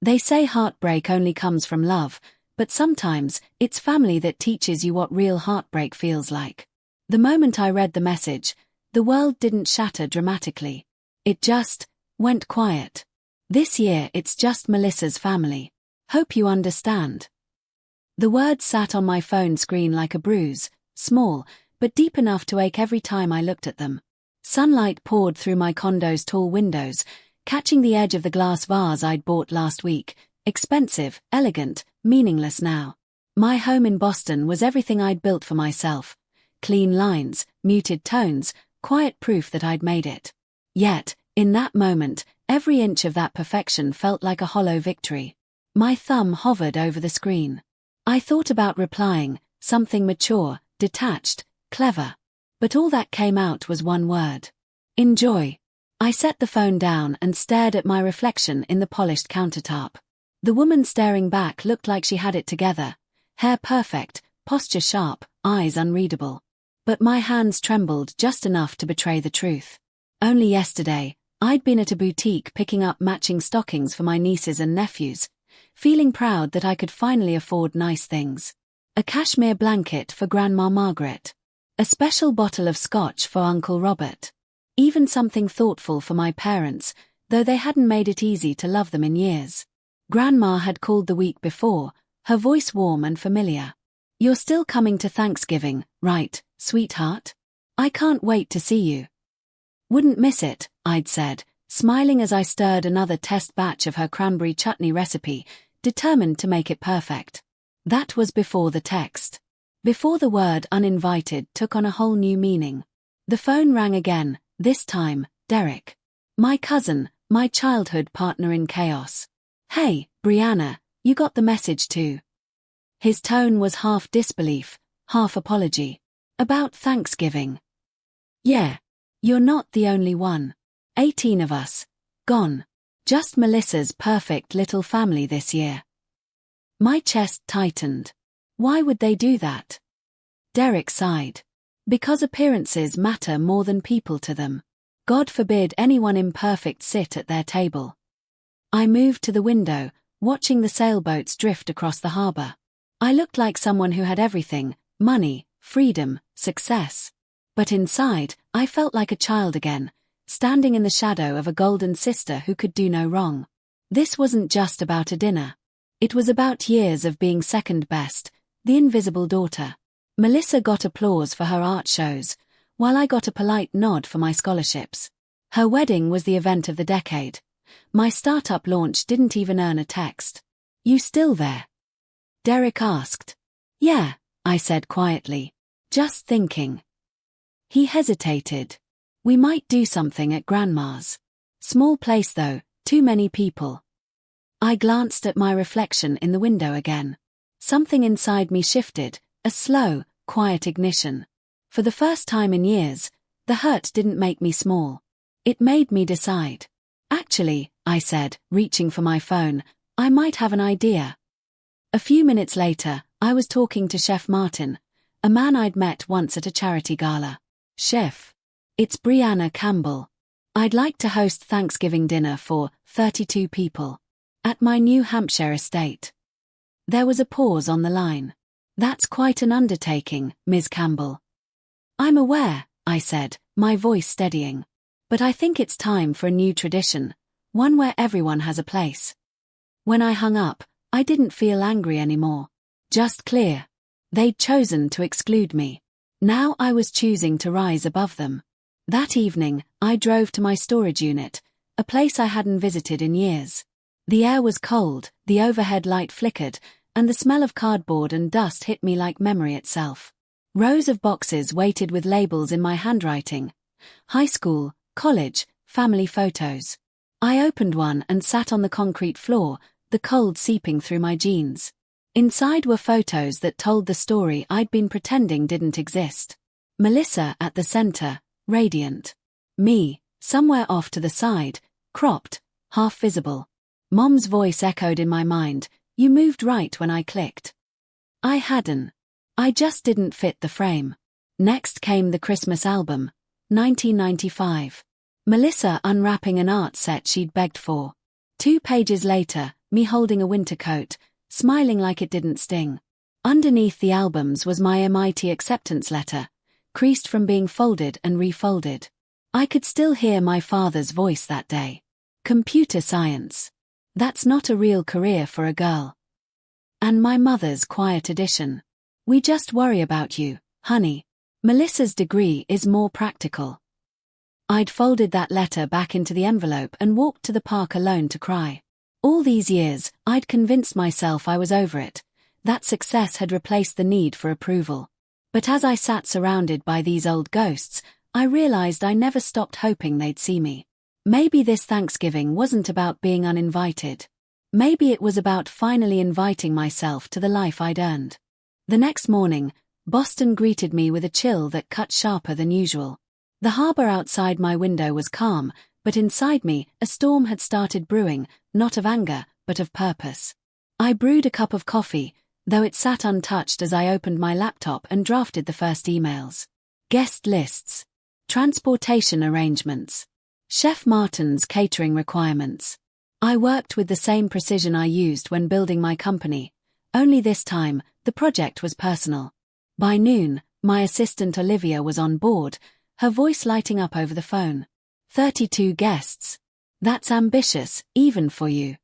They say heartbreak only comes from love, but sometimes it's family that teaches you what real heartbreak feels like. The moment I read the message, the world didn't shatter dramatically. It just went quiet. This year it's just Melissa's family. Hope you understand. The words sat on my phone screen like a bruise, small, but deep enough to ache every time I looked at them. Sunlight poured through my condo's tall windows, catching the edge of the glass vase I'd bought last week. Expensive, elegant, meaningless now. My home in Boston was everything I'd built for myself. Clean lines, muted tones, quiet proof that I'd made it. Yet, in that moment, every inch of that perfection felt like a hollow victory. My thumb hovered over the screen. I thought about replying, something mature, detached, clever. But all that came out was one word. Enjoy. I set the phone down and stared at my reflection in the polished countertop. The woman staring back looked like she had it together. Hair perfect, posture sharp, eyes unreadable. But my hands trembled just enough to betray the truth. Only yesterday, I'd been at a boutique picking up matching stockings for my nieces and nephews, feeling proud that I could finally afford nice things. A cashmere blanket for Grandma Margaret. A special bottle of scotch for Uncle Robert. Even something thoughtful for my parents, though they hadn't made it easy to love them in years. Grandma had called the week before, her voice warm and familiar. "You're still coming to Thanksgiving, right, sweetheart? I can't wait to see you." "Wouldn't miss it," I'd said, smiling as I stirred another test batch of her cranberry chutney recipe, determined to make it perfect. That was before the text. Before the word uninvited took on a whole new meaning. The phone rang again, this time, Derek. My cousin, my childhood partner in chaos. "Hey, Brianna, you got the message too?" His tone was half disbelief, half apology. "About Thanksgiving?" "Yeah. You're not the only one. 18 of us. Gone. Just Melissa's perfect little family this year." My chest tightened. Why would they do that? Derek sighed. Because appearances matter more than people to them. God forbid anyone imperfect sit at their table. I moved to the window, watching the sailboats drift across the harbor. I looked like someone who had everything: money, freedom, success. But inside, I felt like a child again, standing in the shadow of a golden sister who could do no wrong. This wasn't just about a dinner. It was about years of being second best, the invisible daughter. Melissa got applause for her art shows, while I got a polite nod for my scholarships. Her wedding was the event of the decade. My startup launch didn't even earn a text. "You still there?" Derek asked. "Yeah," I said quietly. "Just thinking." He hesitated. "We might do something at Grandma's. Small place though, too many people." I glanced at my reflection in the window again. Something inside me shifted, a slow, quiet ignition. For the first time in years, the hurt didn't make me small. It made me decide. "Actually," I said, reaching for my phone, "I might have an idea." A few minutes later, I was talking to Chef Martin, a man I'd met once at a charity gala. "Chef, it's Brianna Campbell. I'd like to host Thanksgiving dinner for 32 people. At my New Hampshire estate." There was a pause on the line. "That's quite an undertaking, Ms. Campbell." "I'm aware," I said, my voice steadying. "But I think it's time for a new tradition, one where everyone has a place." When I hung up, I didn't feel angry anymore. Just clear. They'd chosen to exclude me. Now I was choosing to rise above them. That evening, I drove to my storage unit, a place I hadn't visited in years. The air was cold, the overhead light flickered, and the smell of cardboard and dust hit me like memory itself. Rows of boxes waited with labels in my handwriting. High school, college, family photos. I opened one and sat on the concrete floor, the cold seeping through my jeans. Inside were photos that told the story I'd been pretending didn't exist. Melissa at the center, radiant. Me, somewhere off to the side, cropped, half visible. Mom's voice echoed in my mind, "You moved right when I clicked." I hadn't. I just didn't fit the frame. Next came the Christmas album, 1995. Melissa unwrapping an art set she'd begged for. 2 pages later, me holding a winter coat, smiling like it didn't sting. Underneath the albums was my MIT acceptance letter, creased from being folded and refolded. I could still hear my father's voice that day. Computer science. That's not a real career for a girl. And my mother's quiet addition. We just worry about you, honey. Melissa's degree is more practical. I'd folded that letter back into the envelope and walked to the park alone to cry. All these years, I'd convinced myself I was over it, that success had replaced the need for approval. But as I sat surrounded by these old ghosts, I realized I never stopped hoping they'd see me. Maybe this Thanksgiving wasn't about being uninvited. Maybe it was about finally inviting myself to the life I'd earned. The next morning, Boston greeted me with a chill that cut sharper than usual. The harbor outside my window was calm, but inside me, a storm had started brewing, not of anger, but of purpose. I brewed a cup of coffee, though it sat untouched as I opened my laptop and drafted the first emails. Guest lists. Transportation arrangements. Chef Martin's catering requirements. I worked with the same precision I used when building my company, only this time, the project was personal. By noon, my assistant Olivia was on board, her voice lighting up over the phone. 32 guests. That's ambitious, even for you.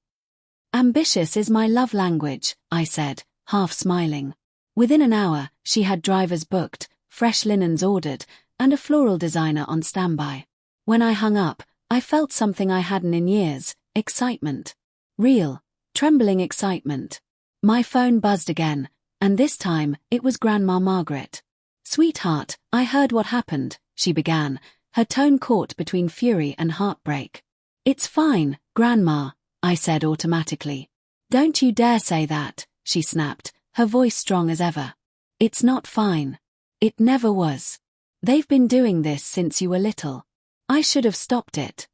Ambitious is my love language, I said, half smiling. Within an hour, she had drivers booked, fresh linens ordered, and a floral designer on standby. When I hung up, I felt something I hadn't in years, excitement. Real, trembling excitement. My phone buzzed again, and this time, it was Grandma Margaret. "Sweetheart, I heard what happened," she began, her tone caught between fury and heartbreak. "It's fine, Grandma," I said automatically. "Don't you dare say that," she snapped, her voice strong as ever. "It's not fine. It never was. They've been doing this since you were little. I should have stopped it."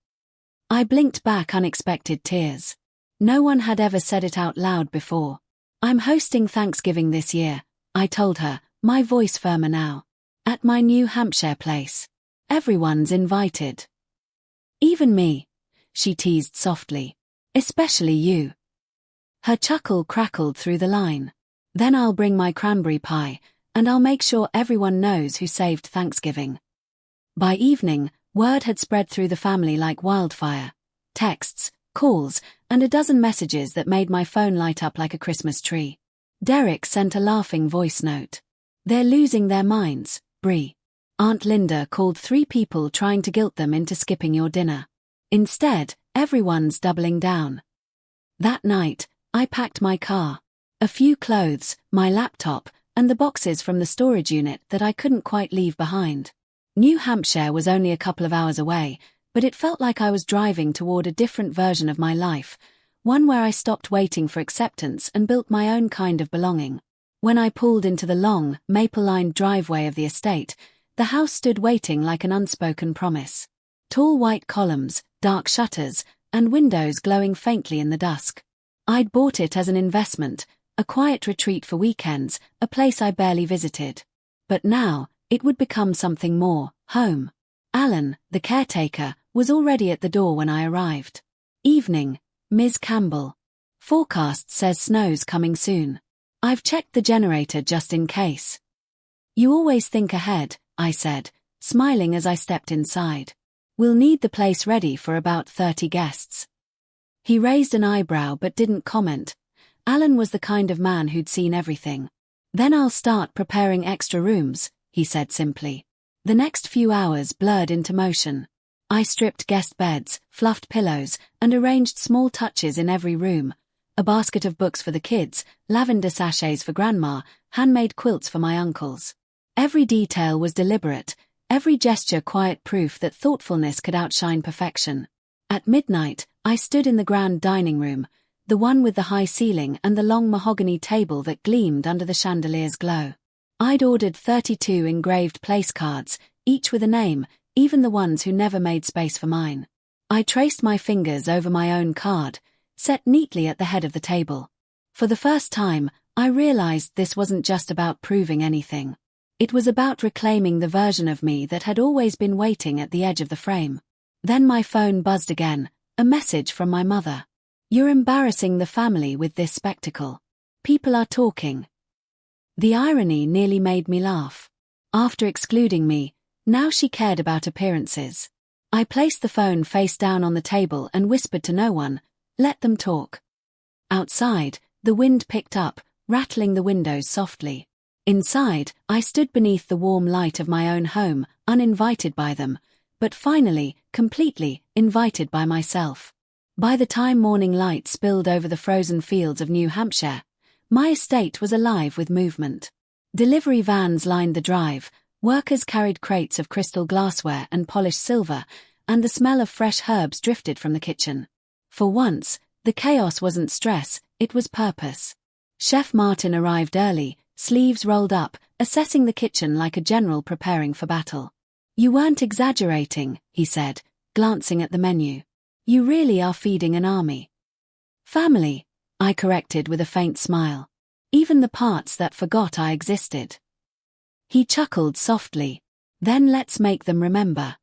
I blinked back unexpected tears. No one had ever said it out loud before. "I'm hosting Thanksgiving this year," I told her, my voice firmer now. "At my New Hampshire place. Everyone's invited." "Even me," she teased softly. "Especially you." Her chuckle crackled through the line. "Then I'll bring my cranberry pie, and I'll make sure everyone knows who saved Thanksgiving." By evening, word had spread through the family like wildfire. Texts, calls, and a dozen messages that made my phone light up like a Christmas tree. Derek sent a laughing voice note. "They're losing their minds, Brie. Aunt Linda called 3 people trying to guilt them into skipping your dinner. Instead, everyone's doubling down." That night, I packed my car. A few clothes, my laptop, and the boxes from the storage unit that I couldn't quite leave behind. New Hampshire was only a couple of hours away, but it felt like I was driving toward a different version of my life, one where I stopped waiting for acceptance and built my own kind of belonging. When I pulled into the long, maple-lined driveway of the estate, the house stood waiting like an unspoken promise. Tall white columns, dark shutters, and windows glowing faintly in the dusk. I'd bought it as an investment, a quiet retreat for weekends, a place I barely visited. But now, it would become something more, home. Alan, the caretaker, was already at the door when I arrived. "Evening, Ms. Campbell. Forecast says snow's coming soon. I've checked the generator just in case." "You always think ahead," I said, smiling as I stepped inside. "We'll need the place ready for about 30 guests." He raised an eyebrow but didn't comment. Alan was the kind of man who'd seen everything. "Then I'll start preparing extra rooms," he said simply. The next few hours blurred into motion. I stripped guest beds, fluffed pillows, and arranged small touches in every room. A basket of books for the kids, lavender sachets for Grandma, handmade quilts for my uncles. Every detail was deliberate, every gesture quiet proof that thoughtfulness could outshine perfection. At midnight, I stood in the grand dining room, the one with the high ceiling and the long mahogany table that gleamed under the chandelier's glow. I'd ordered 32 engraved place cards, each with a name, even the ones who never made space for mine. I traced my fingers over my own card, set neatly at the head of the table. For the first time, I realized this wasn't just about proving anything. It was about reclaiming the version of me that had always been waiting at the edge of the frame. Then my phone buzzed again, a message from my mother. You're embarrassing the family with this spectacle. People are talking. The irony nearly made me laugh. After excluding me, now she cared about appearances. I placed the phone face down on the table and whispered to no one, "Let them talk." Outside, the wind picked up, rattling the windows softly. Inside, I stood beneath the warm light of my own home, uninvited by them, but finally, completely, invited by myself. By the time morning light spilled over the frozen fields of New Hampshire, my estate was alive with movement. Delivery vans lined the drive, workers carried crates of crystal glassware and polished silver, and the smell of fresh herbs drifted from the kitchen. For once, the chaos wasn't stress, it was purpose. Chef Martin arrived early, sleeves rolled up, assessing the kitchen like a general preparing for battle. "You weren't exaggerating," he said, glancing at the menu. "You really are feeding an army." "Family," I corrected with a faint smile. "Even the parts that forgot I existed." He chuckled softly. "Then let's make them remember."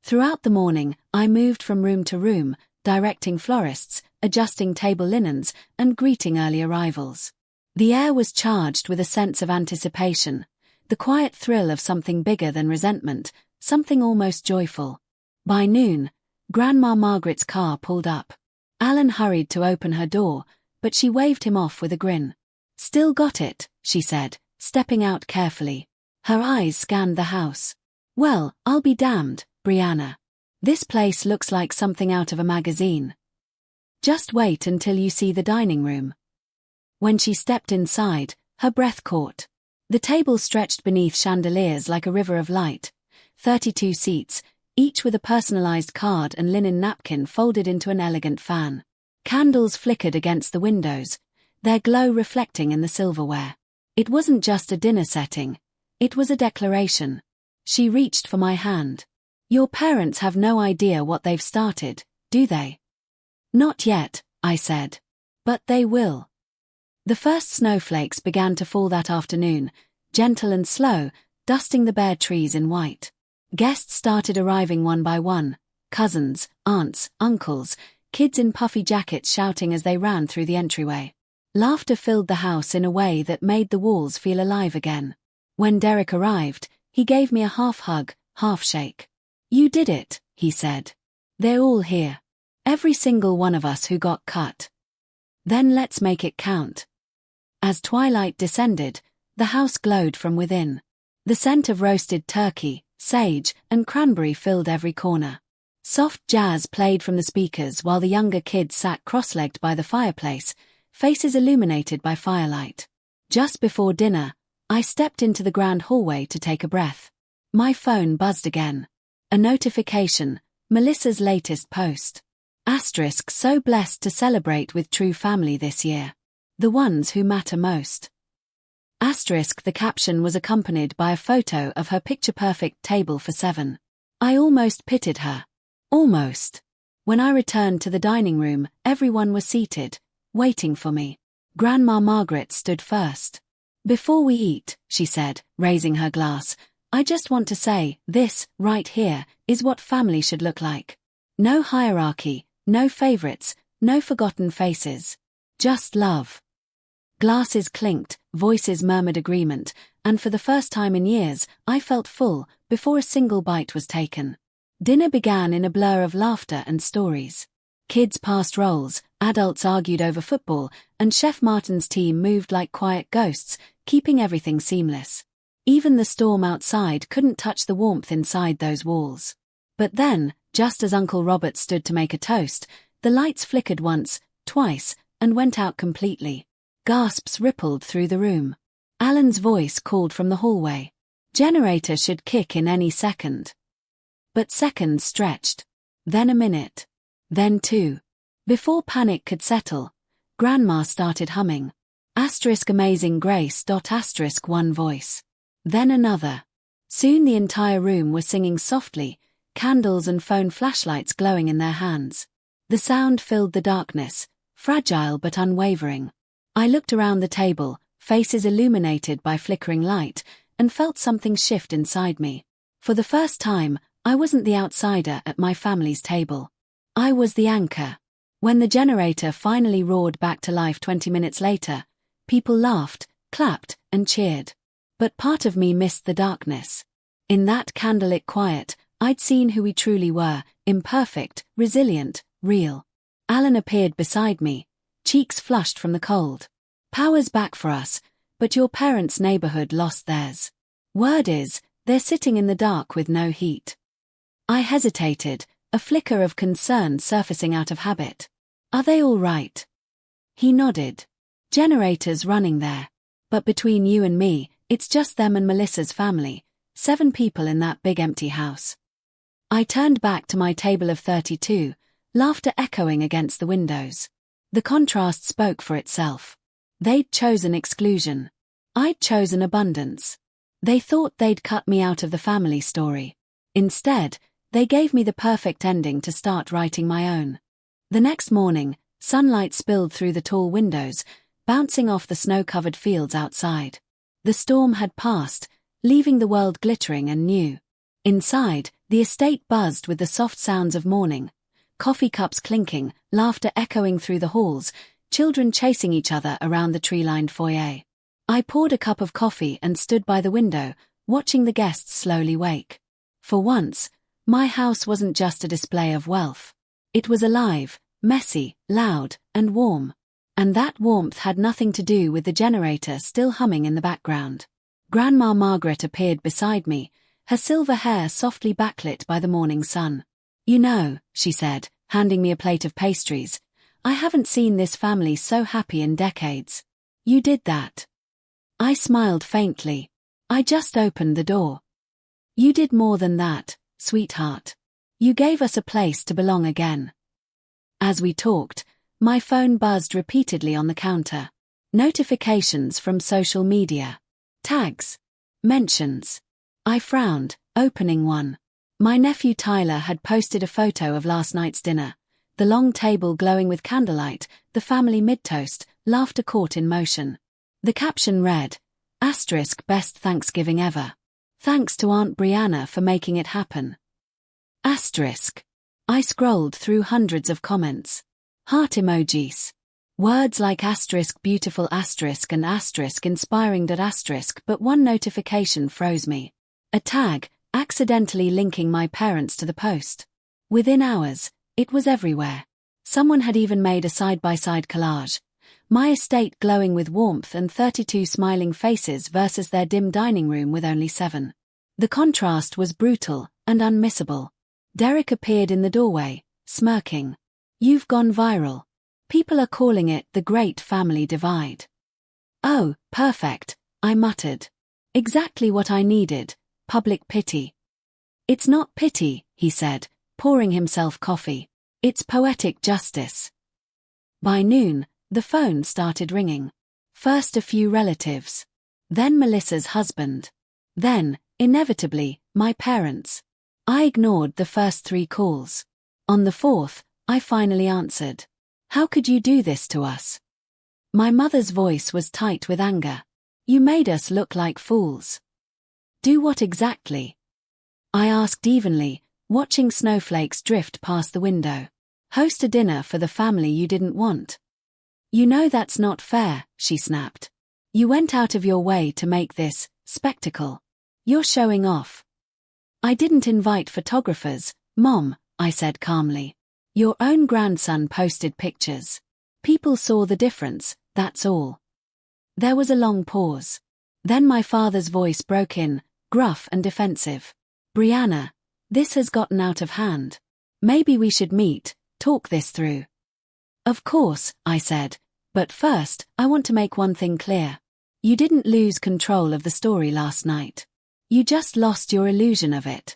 Throughout the morning, I moved from room to room, directing florists, adjusting table linens, and greeting early arrivals. The air was charged with a sense of anticipation, the quiet thrill of something bigger than resentment, something almost joyful. By noon, Grandma Margaret's car pulled up. Alan hurried to open her door, but she waved him off with a grin. "Still got it," she said, stepping out carefully. Her eyes scanned the house. "Well, I'll be damned, Brianna. This place looks like something out of a magazine. Just wait until you see the dining room." When she stepped inside, her breath caught. The table stretched beneath chandeliers like a river of light. 32 seats, each with a personalized card and linen napkin folded into an elegant fan. Candles flickered against the windows, their glow reflecting in the silverware. It wasn't just a dinner setting, it was a declaration. She reached for my hand. "Your parents have no idea what they've started, do they?" "Not yet," I said. "But they will." The first snowflakes began to fall that afternoon, gentle and slow, dusting the bare trees in white. Guests started arriving one by one, cousins, aunts, uncles, kids in puffy jackets shouting as they ran through the entryway. Laughter filled the house in a way that made the walls feel alive again. When Derek arrived, he gave me a half hug, half shake. "You did it," he said. "They're all here. Every single one of us who got cut. Then let's make it count." As twilight descended, the house glowed from within. The scent of roasted turkey, sage, and cranberry filled every corner. Soft jazz played from the speakers while the younger kids sat cross-legged by the fireplace, faces illuminated by firelight. Just before dinner, I stepped into the grand hallway to take a breath. My phone buzzed again. A notification, Melissa's latest post. Asterisk, so blessed to celebrate with true family this year. The ones who matter most. Asterisk, the caption was accompanied by a photo of her picture-perfect table for 7. I almost pitied her. Almost. When I returned to the dining room, everyone was seated, waiting for me. Grandma Margaret stood first. "Before we eat," she said, raising her glass, "I just want to say, this, right here, is what family should look like. No hierarchy, no favorites, no forgotten faces. Just love." Glasses clinked, voices murmured agreement, and for the first time in years, I felt full, before a single bite was taken. Dinner began in a blur of laughter and stories. Kids passed roles, adults argued over football, and Chef Martin's team moved like quiet ghosts, keeping everything seamless. Even the storm outside couldn't touch the warmth inside those walls. But then, just as Uncle Robert stood to make a toast, the lights flickered once, twice, and went out completely. Gasps rippled through the room. Alan's voice called from the hallway. "Generator should kick in any second." But seconds stretched. Then a minute. Then 2. Before panic could settle, Grandma started humming. Asterisk Amazing Grace. Asterisk one voice. Then another. Soon the entire room was singing softly, candles and phone flashlights glowing in their hands. The sound filled the darkness, fragile but unwavering. I looked around the table, faces illuminated by flickering light, and felt something shift inside me. For the first time, I wasn't the outsider at my family's table. I was the anchor. When the generator finally roared back to life 20 minutes later, people laughed, clapped, and cheered. But part of me missed the darkness. In that candlelit quiet, I'd seen who we truly were: imperfect, resilient, real. Alan appeared beside me, cheeks flushed from the cold. "Power's back for us, but your parents' neighborhood lost theirs. Word is, they're sitting in the dark with no heat." I hesitated, a flicker of concern surfacing out of habit. "Are they all right?" He nodded. "Generators running there. But between you and me, it's just them and Melissa's family, 7 people in that big empty house." I turned back to my table of 32, laughter echoing against the windows. The contrast spoke for itself. They'd chosen exclusion. I'd chosen abundance. They thought they'd cut me out of the family story. Instead, they gave me the perfect ending to start writing my own. The next morning, sunlight spilled through the tall windows, bouncing off the snow-covered fields outside. The storm had passed, leaving the world glittering and new. Inside, the estate buzzed with the soft sounds of morning. Coffee cups clinking, laughter echoing through the halls, children chasing each other around the tree-lined foyer. I poured a cup of coffee and stood by the window, watching the guests slowly wake. For once, my house wasn't just a display of wealth. It was alive, messy, loud, and warm. And that warmth had nothing to do with the generator still humming in the background. Grandma Margaret appeared beside me, her silver hair softly backlit by the morning sun. "You know," she said, handing me a plate of pastries, "I haven't seen this family so happy in decades." "You did that." I smiled faintly. "I just opened the door." "You did more than that, sweetheart. You gave us a place to belong again." As we talked, my phone buzzed repeatedly on the counter. Notifications from social media. Tags. Mentions. I frowned, opening one. My nephew Tyler had posted a photo of last night's dinner. The long table glowing with candlelight, the family mid-toast, laughter caught in motion. The caption read, "Best Thanksgiving ever. Thanks to Aunt Brianna for making it happen." I scrolled through hundreds of comments. Heart emojis. Words like beautiful and inspiring but one notification froze me. A tag, accidentally linking my parents to the post. Within hours, it was everywhere. Someone had even made a side-by-side collage. My estate glowing with warmth and 32 smiling faces versus their dim dining room with only 7. The contrast was brutal and unmissable. Derek appeared in the doorway, smirking. "You've gone viral. People are calling it the Great Family Divide." "Oh, perfect," I muttered. "Exactly what I needed, public pity." "It's not pity," he said, pouring himself coffee. "It's poetic justice." By noon, the phone started ringing. First a few relatives. Then Melissa's husband. Then, inevitably, my parents. I ignored the first 3 calls. On the 4th, I finally answered. "How could you do this to us?" My mother's voice was tight with anger. "You made us look like fools." "Do what exactly?" I asked evenly, watching snowflakes drift past the window. "Host a dinner for the family you didn't want." "You know that's not fair," she snapped. "You went out of your way to make this spectacle. You're showing off." "I didn't invite photographers, Mom," I said calmly. "Your own grandson posted pictures. People saw the difference, that's all." There was a long pause. Then my father's voice broke in, gruff and defensive. "Brianna, this has gotten out of hand. Maybe we should meet, talk this through." "Of course," I said, "but first, I want to make one thing clear. You didn't lose control of the story last night. You just lost your illusion of it."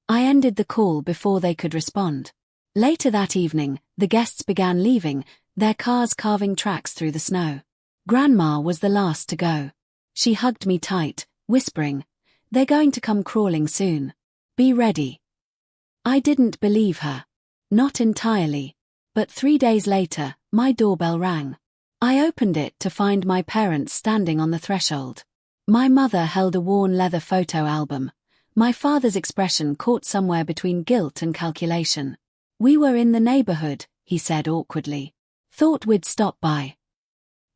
I ended the call before they could respond. Later that evening, the guests began leaving, their cars carving tracks through the snow. Grandma was the last to go. She hugged me tight, whispering, "They're going to come crawling soon. Be ready." I didn't believe her. Not entirely. But 3 days later, my doorbell rang. I opened it to find my parents standing on the threshold. My mother held a worn leather photo album. My father's expression caught somewhere between guilt and calculation. We were in the neighborhood, he said awkwardly. Thought we'd stop by.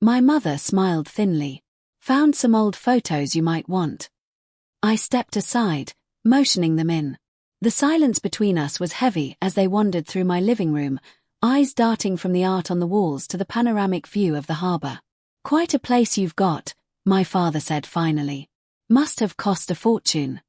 My mother smiled thinly. Found some old photos you might want. I stepped aside, motioning them in. The silence between us was heavy as they wandered through my living room, eyes darting from the art on the walls to the panoramic view of the harbor. Quite a place you've got, my father said finally. Must have cost a fortune.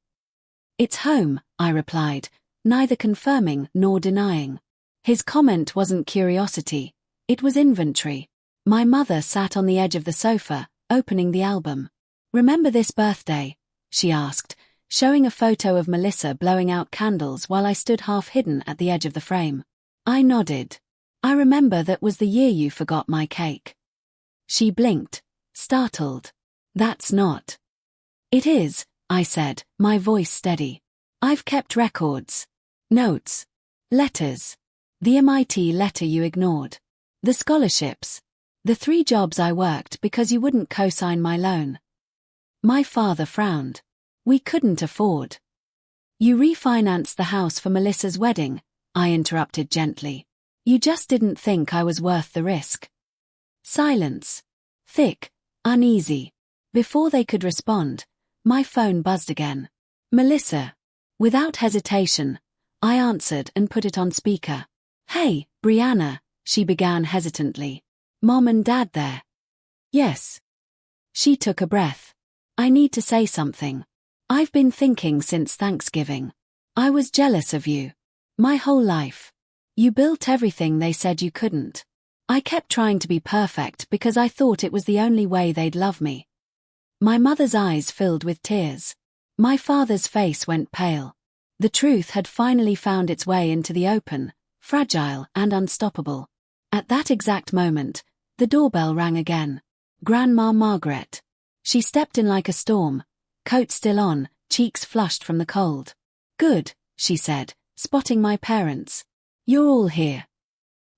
It's home, I replied, neither confirming nor denying. His comment wasn't curiosity, it was inventory. My mother sat on the edge of the sofa, opening the album. Remember this birthday? She asked, showing a photo of Melissa blowing out candles while I stood half hidden at the edge of the frame. I nodded. I remember that was the year you forgot my cake. She blinked, startled. That's not. It is, I said, my voice steady. I've kept records. Notes. Letters. The MIT letter you ignored. The scholarships. The 3 jobs I worked because you wouldn't co-sign my loan. My father frowned. We couldn't afford. You refinanced the house for Melissa's wedding, I interrupted gently. You just didn't think I was worth the risk. Silence. Thick, uneasy. Before they could respond, my phone buzzed again. Melissa. Without hesitation, I answered and put it on speaker. Hey, Brianna, she began hesitantly. Mom and Dad there? Yes. She took a breath. I need to say something. I've been thinking since Thanksgiving. I was jealous of you. My whole life. You built everything they said you couldn't. I kept trying to be perfect because I thought it was the only way they'd love me. My mother's eyes filled with tears. My father's face went pale. The truth had finally found its way into the open, fragile and unstoppable. At that exact moment, the doorbell rang again. Grandma Margaret. She stepped in like a storm, coat still on, cheeks flushed from the cold. Good, she said, spotting my parents. You're all here.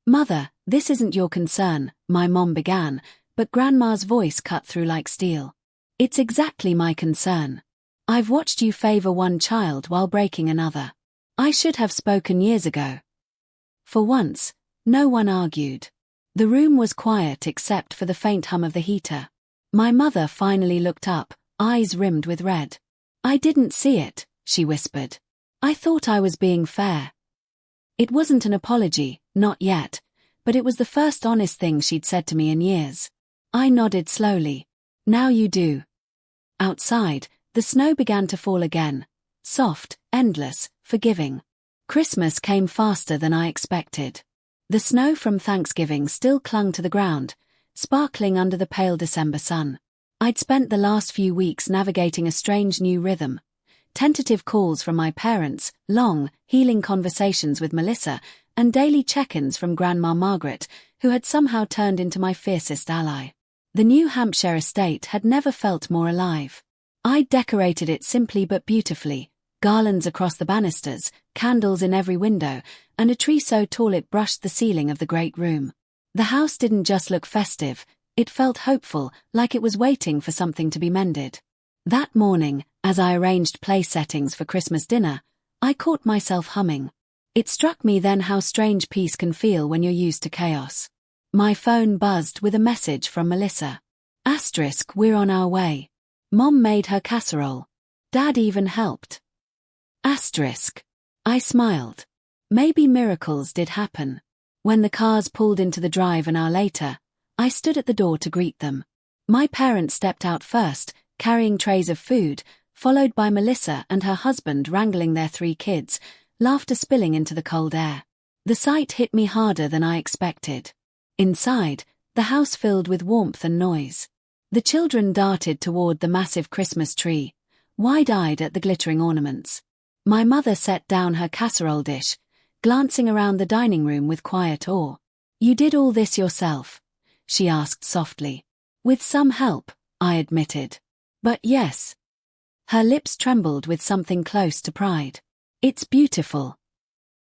Mother, this isn't your concern, my mom began, but Grandma's voice cut through like steel. It's exactly my concern. I've watched you favor one child while breaking another. I should have spoken years ago. For once, no one argued. The room was quiet except for the faint hum of the heater. My mother finally looked up, eyes rimmed with red. I didn't see it, she whispered. I thought I was being fair. It wasn't an apology, not yet, but it was the first honest thing she'd said to me in years. I nodded slowly. Now you do. Outside, the snow began to fall again. Soft, endless, forgiving. Christmas came faster than I expected. The snow from Thanksgiving still clung to the ground, sparkling under the pale December sun. I'd spent the last few weeks navigating a strange new rhythm. Tentative calls from my parents, long, healing conversations with Melissa, and daily check-ins from Grandma Margaret, who had somehow turned into my fiercest ally. The New Hampshire estate had never felt more alive. I'd decorated it simply but beautifully, garlands across the banisters, candles in every window, and a tree so tall it brushed the ceiling of the great room. The house didn't just look festive, it felt hopeful, like it was waiting for something to be mended. That morning, as I arranged place settings for Christmas dinner, I caught myself humming. It struck me then how strange peace can feel when you're used to chaos. My phone buzzed with a message from Melissa. *, we're on our way. Mom made her casserole. Dad even helped. *. I smiled. Maybe miracles did happen. When the cars pulled into the drive an hour later, I stood at the door to greet them. My parents stepped out first, carrying trays of food, followed by Melissa and her husband wrangling their 3 kids, laughter spilling into the cold air. The sight hit me harder than I expected. Inside, the house filled with warmth and noise. The children darted toward the massive Christmas tree, wide-eyed at the glittering ornaments. My mother set down her casserole dish, glancing around the dining room with quiet awe. You did all this yourself? She asked softly. With some help, I admitted. But yes. Her lips trembled with something close to pride. It's beautiful.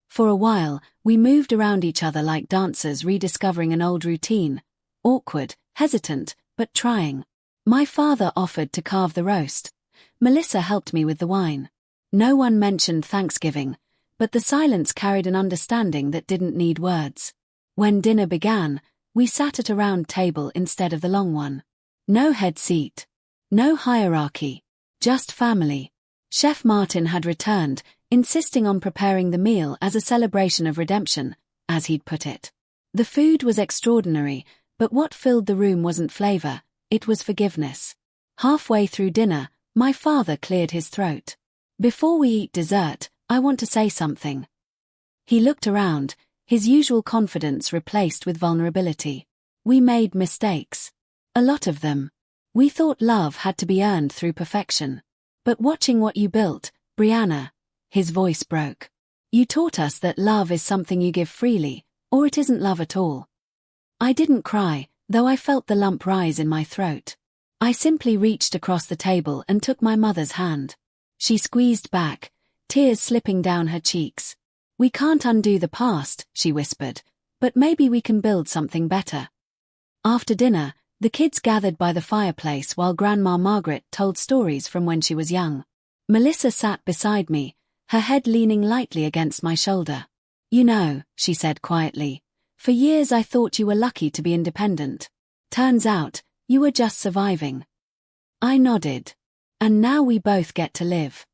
For a while, we moved around each other like dancers rediscovering an old routine, awkward, hesitant, but trying. My father offered to carve the roast. Melissa helped me with the wine. No one mentioned Thanksgiving, but the silence carried an understanding that didn't need words. When dinner began, we sat at a round table instead of the long one. No head seat. No hierarchy. Just family. Chef Martin had returned, insisting on preparing the meal as a celebration of redemption, as he'd put it. The food was extraordinary, but what filled the room wasn't flavor, it was forgiveness. Halfway through dinner, my father cleared his throat. "Before we eat dessert, I want to say something." He looked around, his usual confidence replaced with vulnerability. "We made mistakes. A lot of them. We thought love had to be earned through perfection. But watching what you built, Brianna," his voice broke. "You taught us that love is something you give freely, or it isn't love at all." I didn't cry, though I felt the lump rise in my throat. I simply reached across the table and took my mother's hand. She squeezed back, tears slipping down her cheeks. "We can't undo the past," she whispered, "but maybe we can build something better." After dinner, the kids gathered by the fireplace while Grandma Margaret told stories from when she was young. Melissa sat beside me, her head leaning lightly against my shoulder. "You know," she said quietly, "for years I thought you were lucky to be independent. Turns out, you were just surviving." I nodded. "And now we both get to live."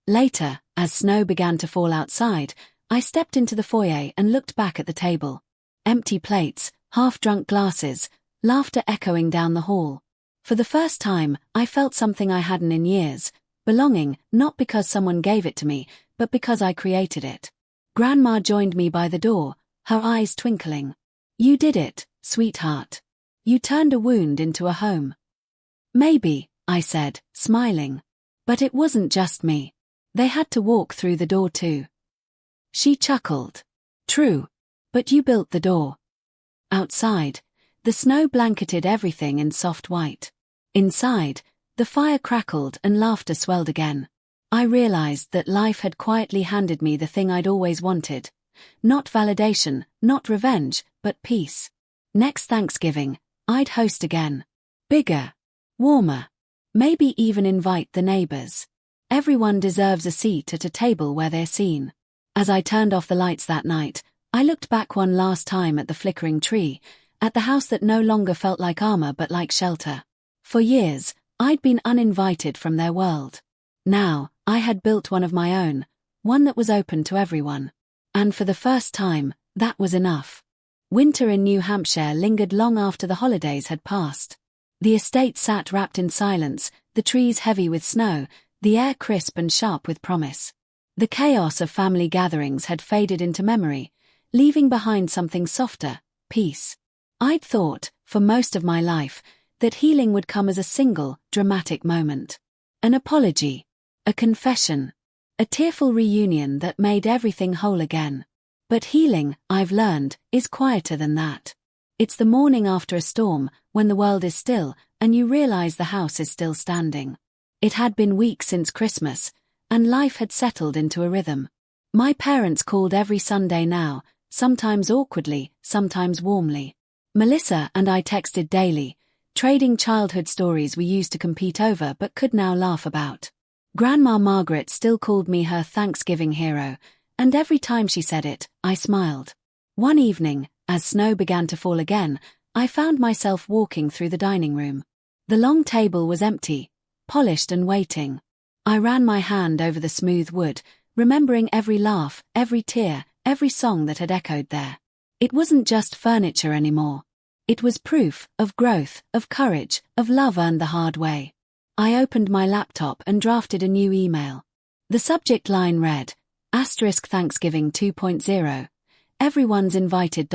Later, as snow began to fall outside, I stepped into the foyer and looked back at the table. Empty plates, half-drunk glasses, laughter echoing down the hall. For the first time, I felt something I hadn't in years, belonging, not because someone gave it to me, but because I created it. Grandma joined me by the door, her eyes twinkling. "You did it, sweetheart. You turned a wound into a home." "Maybe," I said, smiling. "But it wasn't just me. They had to walk through the door too." She chuckled. "True. But you built the door." Outside, the snow blanketed everything in soft white. Inside, the fire crackled and laughter swelled again. I realized that life had quietly handed me the thing I'd always wanted. Not validation, not revenge, but peace. Next Thanksgiving, I'd host again. Bigger. Warmer. Maybe even invite the neighbors. Everyone deserves a seat at a table where they're seen. As I turned off the lights that night, I looked back one last time at the flickering tree, at the house that no longer felt like armor but like shelter. For years, I'd been uninvited from their world. Now, I had built one of my own, one that was open to everyone. And for the first time, that was enough. Winter in New Hampshire lingered long after the holidays had passed. The estate sat wrapped in silence, the trees heavy with snow, the air crisp and sharp with promise. The chaos of family gatherings had faded into memory, leaving behind something softer, peace. I'd thought, for most of my life, that healing would come as a single, dramatic moment. An apology. A confession. A tearful reunion that made everything whole again. But healing, I've learned, is quieter than that. It's the morning after a storm, when the world is still, and you realize the house is still standing. It had been weeks since Christmas, and life had settled into a rhythm. My parents called every Sunday now, sometimes awkwardly, sometimes warmly. Melissa and I texted daily, trading childhood stories we used to compete over but could now laugh about. Grandma Margaret still called me her Thanksgiving hero, and every time she said it, I smiled. One evening, as snow began to fall again, I found myself walking through the dining room. The long table was empty, polished and waiting. I ran my hand over the smooth wood, remembering every laugh, every tear, every song that had echoed there. It wasn't just furniture anymore. It was proof of growth, of courage, of love earned the hard way. I opened my laptop and drafted a new email. The subject line read, *Thanksgiving 2.0, everyone's invited.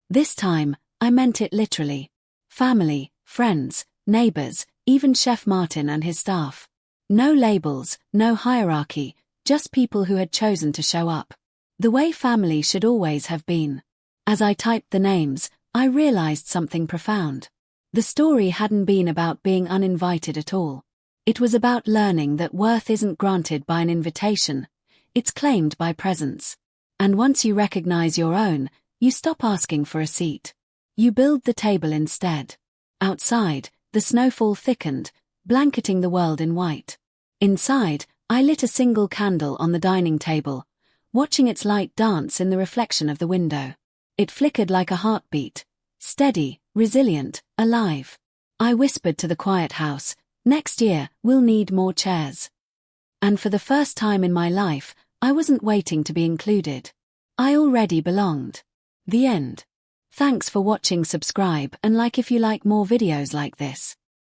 This time, I meant it literally. Family, friends, neighbors, even Chef Martin and his staff. No labels, no hierarchy, just people who had chosen to show up. The way family should always have been. As I typed the names, I realized something profound. The story hadn't been about being uninvited at all. It was about learning that worth isn't granted by an invitation, it's claimed by presence. And once you recognize your own, you stop asking for a seat. You build the table instead. Outside, the snowfall thickened, blanketing the world in white. Inside, I lit a single candle on the dining table, watching its light dance in the reflection of the window. It flickered like a heartbeat. Steady, resilient, alive. I whispered to the quiet house, "Next year, we'll need more chairs." And for the first time in my life, I wasn't waiting to be included. I already belonged. The end. Thanks for watching. Subscribe and like if you like more videos like this.